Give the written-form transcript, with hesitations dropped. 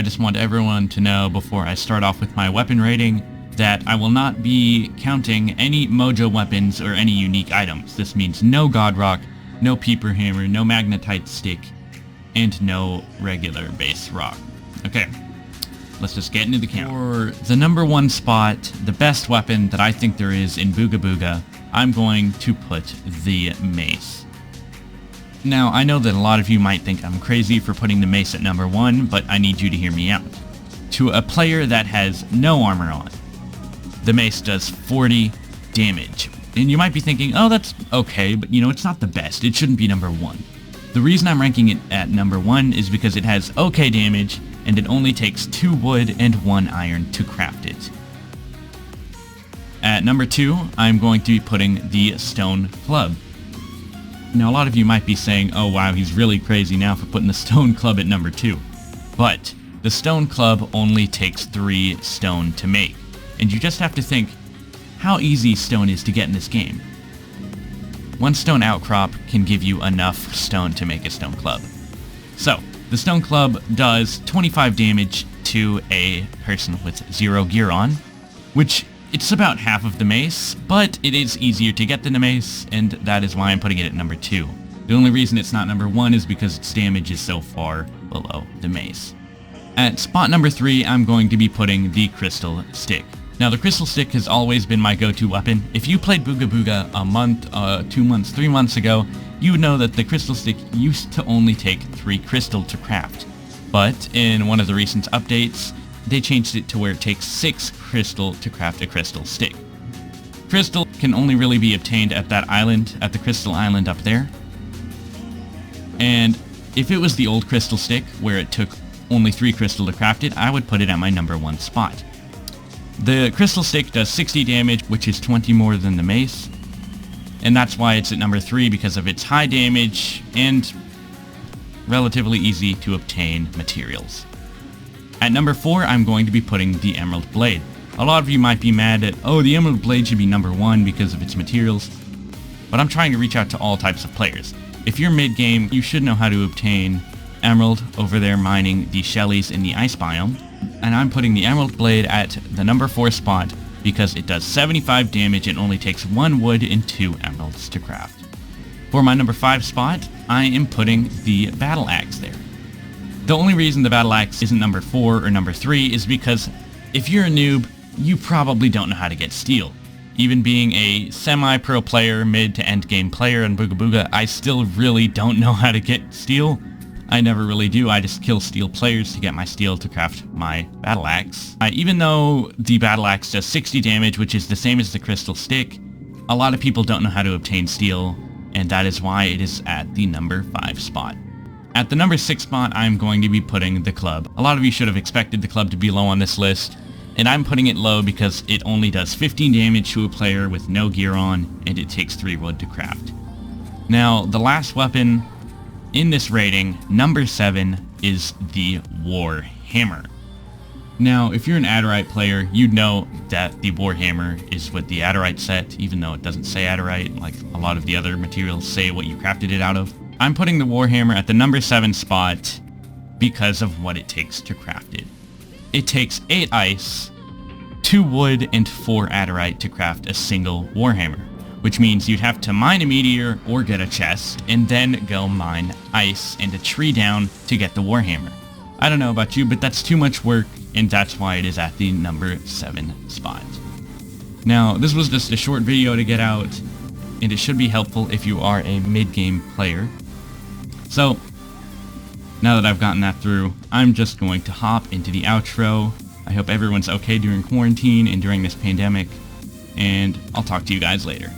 just want everyone to know before I start off with my weapon rating that I will not be counting any mojo weapons or any unique items. This means no God Rock, no Peeper Hammer, no Magnetite Stick, and no regular base rock. Okay, let's just get into the count. For the number 1 spot, the best weapon that I think there is in Booga Booga, I'm going to put the Mace. Now, I know that a lot of you might think I'm crazy for putting the Mace at number 1, but I need you to hear me out. To a player that has no armor on, the Mace does 40 damage. And you might be thinking, oh, that's okay, but you know, it's not the best. It shouldn't be number 1. The reason I'm ranking it at number 1 is because it has okay damage, and it only takes 2 wood and 1 iron to craft it. At number 2, I'm going to be putting the Stone Club. Now, a lot of you might be saying, oh wow, he's really crazy now for putting the Stone Club at number 2. But the Stone Club only takes 3 stone to make. And you just have to think how easy stone is to get in this game. 1 stone outcrop can give you enough stone to make a stone club. So, the stone club does 25 damage to a person with 0 gear on, which it's about half of the mace, but it is easier to get than the mace, and that is why I'm putting it at number 2. The only reason it's not number 1 is because its damage is so far below the mace. At spot number 3, I'm going to be putting the Crystal Stick. Now, the Crystal Stick has always been my go-to weapon. If you played Booga Booga a month, 2 months, 3 months ago, you would know that the Crystal Stick used to only take 3 crystal to craft. But in one of the recent updates, they changed it to where it takes 6 crystal to craft a Crystal Stick. Crystal can only really be obtained at that island, at the Crystal Island up there. And if it was the old Crystal Stick, where it took only 3 crystal to craft it, I would put it at my number 1 spot. The Crystal Stick does 60 damage, which is 20 more than the Mace, and that's why it's at number 3, because of its high damage and relatively easy to obtain materials. At number 4, I'm going to be putting the Emerald Blade. A lot of you might be mad at, oh, the Emerald Blade should be number 1 because of its materials, but I'm trying to reach out to all types of players. If you're mid-game, you should know how to obtain Emerald over there mining the Shellies in the Ice Biome. And I'm putting the Emerald Blade at the number 4 spot because it does 75 damage and only takes 1 wood and 2 emeralds to craft. For my number 5 spot, I am putting the Battle Axe there. The only reason the Battle Axe isn't number 4 or number 3 is because if you're a noob, you probably don't know how to get steel. Even being a semi-pro player, mid to end game player in Booga Booga, I still really don't know how to get steel. I never really do. I just kill steel players to get my steel to craft my Battle Axe. Even though the Battle Axe does 60 damage, which is the same as the Crystal Stick, a lot of people don't know how to obtain steel, and that is why it is at the number 5 spot. At the number 6 spot, I'm going to be putting the club. A lot of you should have expected the club to be low on this list, and I'm putting it low because it only does 15 damage to a player with no gear on, and it takes 3 wood to craft. Now, the last weapon in this rating, number 7, is the War Hammer. Now, if you're an Adderite player, you'd know that the War Hammer is with the Adderite set, even though it doesn't say Adderite, like a lot of the other materials say what you crafted it out of. I'm putting the War Hammer at the number 7 spot because of what it takes to craft it. It takes 8 ice, 2 wood, and 4 Adderite to craft a single War Hammer, which means you'd have to mine a meteor or get a chest, and then go mine ice and a tree down to get the War Hammer. I don't know about you, but that's too much work, and that's why it is at the number 7 spot. Now, this was just a short video to get out, and it should be helpful if you are a mid-game player. So, now that I've gotten that through, I'm just going to hop into the outro. I hope everyone's okay during quarantine and during this pandemic, and I'll talk to you guys later.